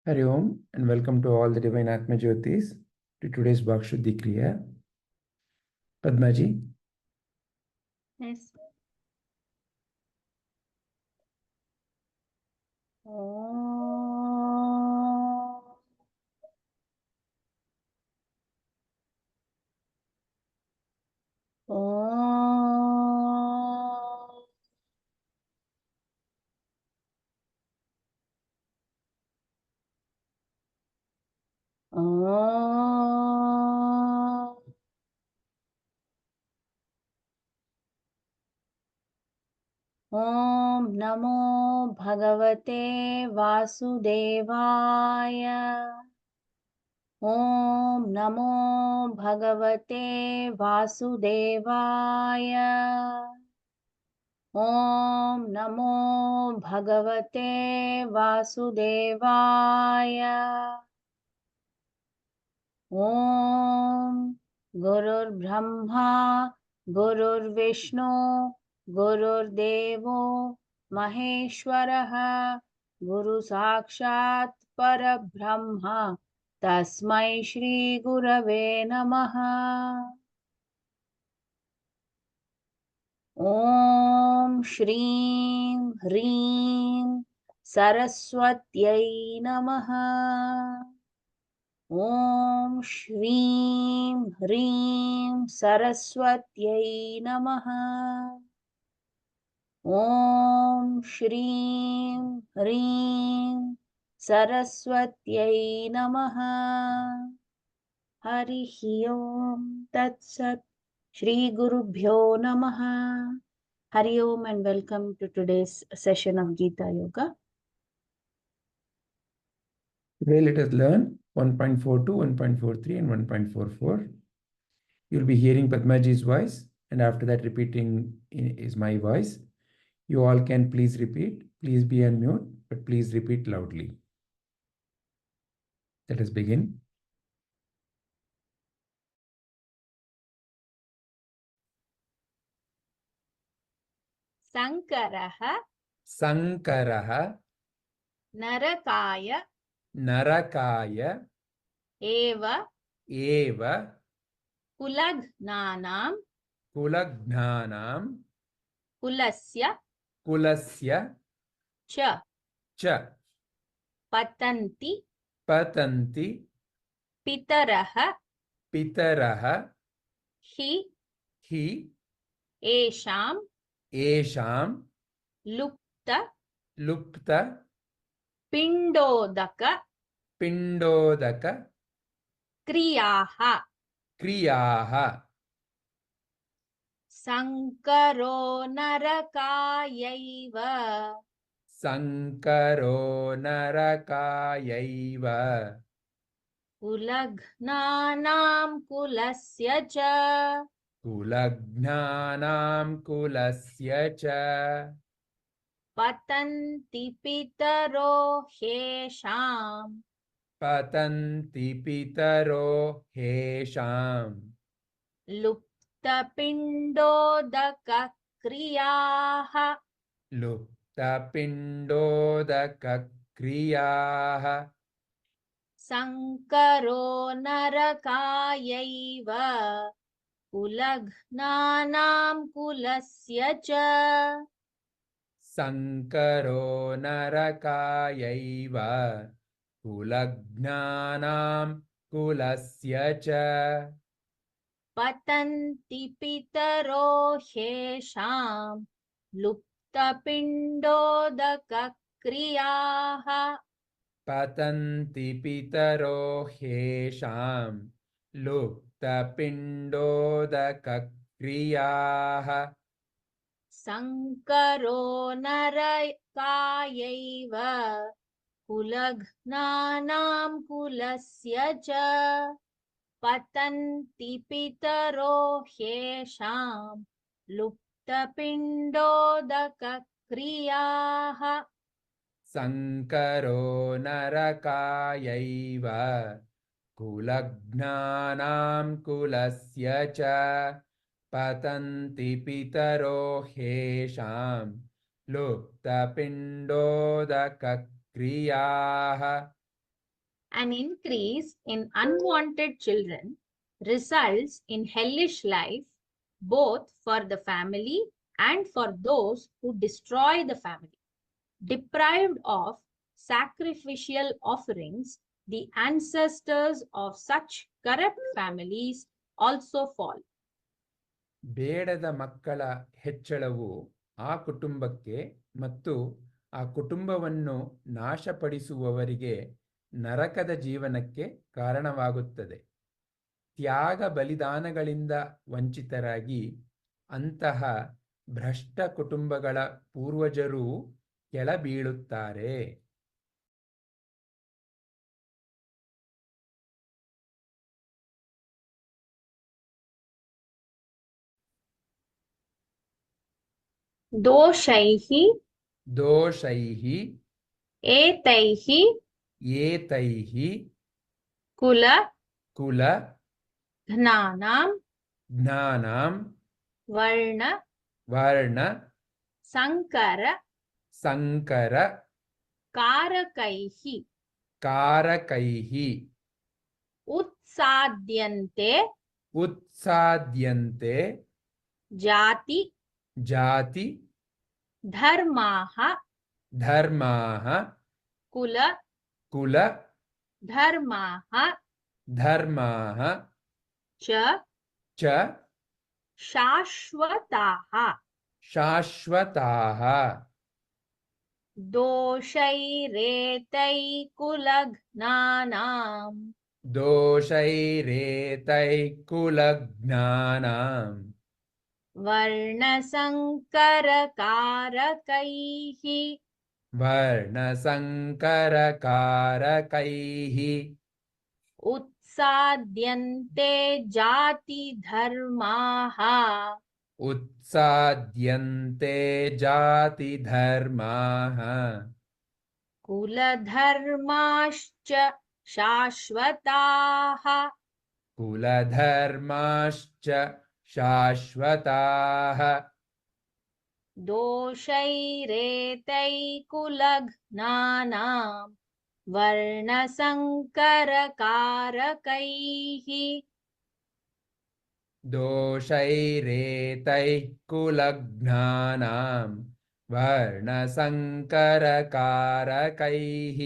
Hari Om and welcome to all the Divine Atma Jyotis to today's Bhakshuddhi Kriya. Padmaji. Yes. Om. Om. Om. Om Namo Bhagavate Vasudevaya. Om Namo Bhagavate Vasudevaya. Om Namo Bhagavate Vasudevaya. Om Gurur Brahma Gurur Vishnu Gurur Devo Maheshwaraha Guru Sakshat Parabrahma Tasmai Shri Gurave Namaha. Om Shreem Hreem Saraswatyai Namaha. Om Shreem Hreem Saraswatyai Namaha. Om Shreem Hreem Saraswatyai Namaha. Harihi Om Tat Sat. Shri Gurubhyo Namaha. Hari Om and welcome to today's session of Gita Yoga. Today let us learn 1.42, 1.43 and 1.44. You'll be hearing Padmaji's voice and after that repeating is my voice. You all can please repeat. Please be on mute, but please repeat loudly. Let us begin. Sankaraha Sankaraha Narakaya Narakaya Eva Eva Kulagnanam Kulagnanam Kulasya Kulasya Cha Cha Patanti Patanti Pitaraha Pitaraha Hi Hi Esham Esham Lupta Lupta Pindodaka Pindodaka Kriyaha Kriyaha Sankaro Narakayaiva Sankaro Narakayaiva Kulagnanam Kulasya Cha Kulagnanam Kulasya Cha Patanti Pitaro Hesham Patanti Pitaro Hesham Lupta Pindodaka Kriyaha Lupta Pindodaka Kriyaha Sankaro Narakayaiva Kulagnanam Kulasya Cha Sankaro Narakayaiva Kulagnanam Kulasya Cha Patanti Pitaro Hesham Lupta Pindodaka Kriyaha Patanti Pitaro Hesham Lupta Pindodaka Kriyaha Sankaro Narakayaiva Kulagnanam Kulasya Cha Patanti Pitaro Hesham Lupta Pindodaka Kriyaha Sankaro Narakayaiva Kulagnanam Kulasya Cha Patanti Pitaro Hesham Lupta Pindodaka Kriyaha An increase in unwanted children results in hellish life both for the family and for those who destroy the family. Deprived of sacrificial offerings, the ancestors of such corrupt families also fall. ಬೇಡದ ಮಕ್ಕಳ ಹೆಚ್ಚಳವು ಆ ಕುಟುಂಬಕ್ಕೆ ಮತ್ತು ಆ ಕುಟುಂಬವನ್ನು ನಾಶಪಡಿಸುವವರಿಗೆ ನರಕದ ಜೀವನಕ್ಕೆ ಕಾರಣವಾಗುತ್ತದೆ. ತ್ಯಾಗ ಬಲಿದಾನಗಳಿಂದ ವಂಚಿತರಾಗಿ ಅಂತಹ ಭ್ರಷ್ಟ ಕುಟುಂಬಗಳ ಪೂರ್ವಜರು ಕೆಳಬೀಳುತ್ತಾರೆ. दोषैः ದೋಷೈಃ एतैः ಏತೈಃ कुल ಕುಲ घ्नानां ಜ್ಞಾನಾಂ वर्ण ವರ್ಣ संकर ಸಂಕರ कारकैः ಕಾರಕೈಃ उत्साद्यन्ते ಉತ್ಸಾದ್ಯಂತೆ जाति ಜಾತಿ धर्माः ಧರ್ಮಾಃ कुल ಕುಲ धर्माः ಧರ್ಮಾಃ च ಚ शाश्वताः. ಶಾಶ್ವತಾಃ. दोषैरेतैकुलघ्नानां दोषैरेतैकुलज्ञानां वर्णसङ्करकारकैः वर्णसङ्करकारकैः उत्साद्यन्ते जातिधर्माः उत्साद्यन्ते जातिधर्माः कुलधर्माश्च शाश्वताः. कुलधर्माश्च शाश्वताः. दोषैरेतैकुलघ्नानां वर्णसङ्करकारकैः दोषैरेतैः कुलघ्नानां वर्णसङ्करकारकैः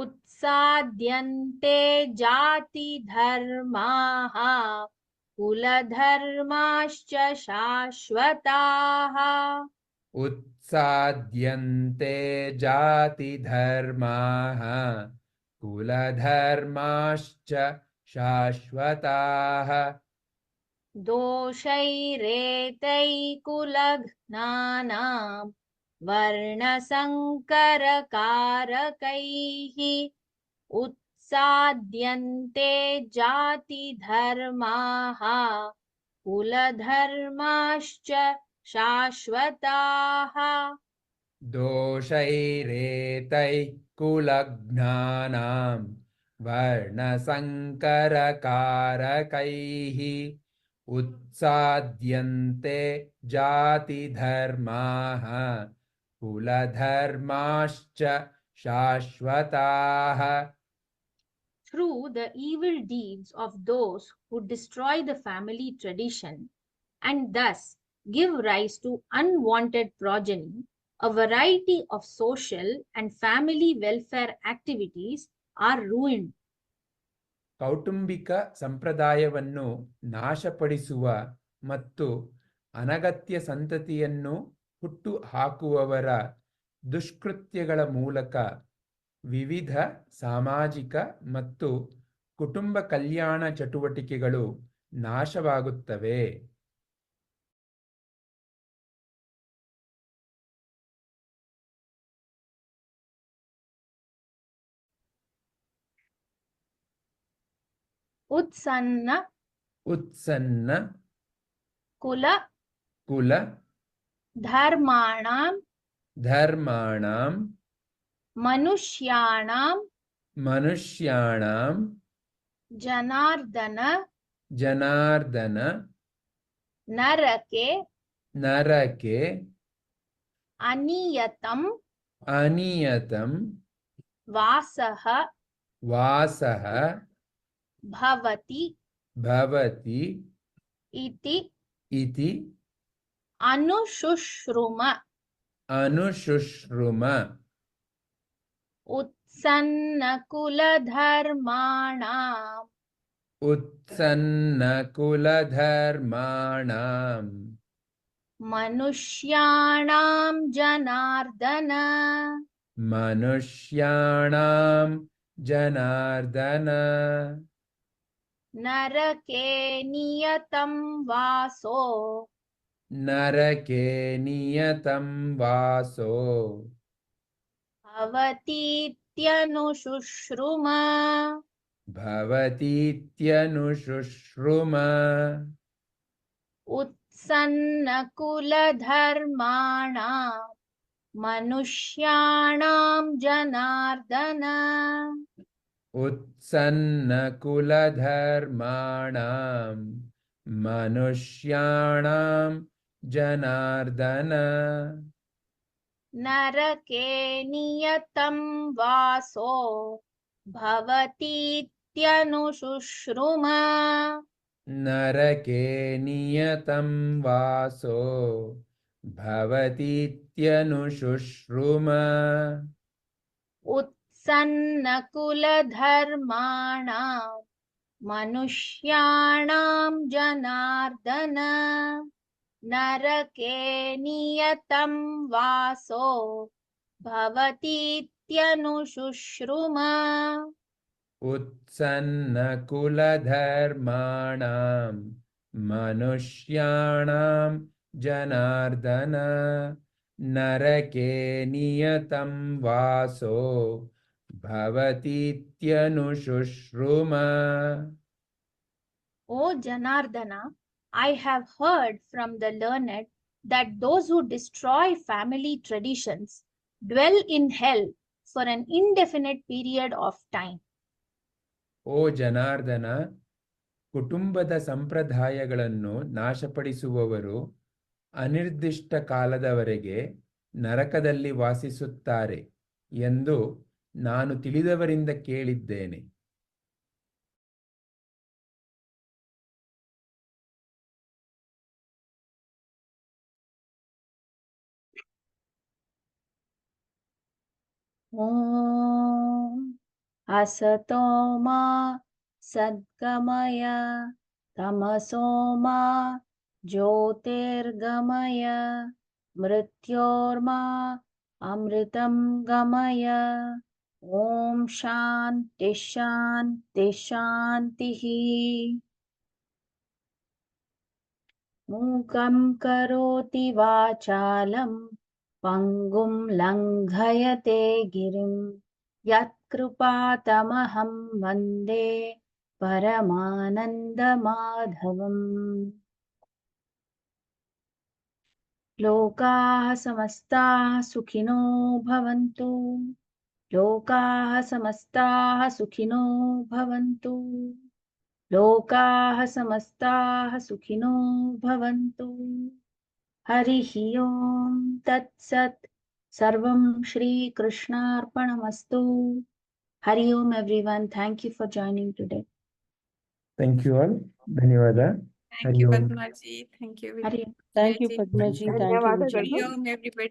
उत्साद्यन्ते जातिधर्माः कुलधर्माश्च शाश्वताः. उत्साद्यन्ते जातिधर्माः कुलधर्माश्च शाश्वताः. दोषैरेतैकुलघ्नानां वर्णसङ्करकारकैः उत्साद्यन्ते जातिधर्माः कुलधर्माश्च शाश्वताः. दोषैरेतैः कुलघ्नानां वर्णसङ्करकारकैः उत्साद्यन्ते जातिधर्माः कुलधर्माश्च शाश्वताः. Through the evil deeds of those who destroy the family tradition and thus give rise to unwanted progeny, a variety of social and family welfare activities are ruined. ಕೌಟುಂಬಿಕ ಸಂಪ್ರದಾಯವನ್ನು ನಾಶಪಡಿಸುವ ಮತ್ತು ಅನಗತ್ಯ ಸಂತತಿಯನ್ನು ಹುಟ್ಟು ಹಾಕುವವರ ದುಷ್ಕೃತ್ಯಗಳ ಮೂಲಕ ವಿವಿಧ ಸಾಮಾಜಿಕ ಮತ್ತು ಕುಟುಂಬ ಕಲ್ಯಾಣ ಚಟುವಟಿಕೆಗಳು ನಾಶವಾಗುತ್ತವೆ. उत्सन्न उत्सन्न कुल कुल धर्माणां धर्माणां मनुष्याणां मनुष्याणां जनार्दन जनार्दन नरके नरके अनियतम् अनियतं वासः Vasaha bhavati bhavati iti iti anushruma anushruma utsannakuladharmanam utsannakuladharmanam manushyanam janardana manushyanam janardana narake niyatam vaso narake niyatam vaso bhavatityanushruma bhavatityanushruma utsannakuladharmanam manushyanam janardana utsannakuladharmanam manushyanam janardana narake niyatam vaso bhavatityanushruma narake niyatam vaso bhavatityanushruma utsannakuladharmanam manushyanam janardana narake niyatam vaso bhavatityanushruma utsannakuladharmanam manushyanam janardana narake niyatam vaso bhavatityanushruma. O Janardana, I have heard from the learned that those who destroy family traditions dwell in hell for an indefinite period of time. ಓ ಜನಾರ್ದನ, ಕುಟುಂಬದ ಸಂಪ್ರದಾಯಗಳನ್ನು ನಾಶಪಡಿಸುವವರು ಅನಿರ್ದಿಷ್ಟ ಕಾಲದವರೆಗೆ ನರಕದಲ್ಲಿ ವಾಸಿಸುತ್ತಾರೆ ಎಂದು ನಾನು ತಿಳಿದವರಿಂದ ಕೇಳಿದ್ದೇನೆ. Om Asato ma Sadgamaya Tamaso ma Jyotirgamaya Mrityorma Amritam Gamaya Om Shanti Shanti Shantihi. Mukam karoti vachalam Pangum langhayate girim yatkrupatamaham vande paramanandamadhavam. Lokaah samastaah sukhino bhavantu. Lokaah samastaah sukhino bhavantu. Lokaah samastaah sukhino bhavantu. Harihi Om Tat Sat. Sarvam Shri Krishnarpanamastu. Hari Om everyone. Thank you for joining today. Thank you all. ಧನ್ಯವಾದ. Thank you, Padmaji. Thank you. Hari Om. Thank you, Jai Ji. Padmaji. Thank you, ಧನ್ಯವಾದಗಳು. Hari Om, everybody.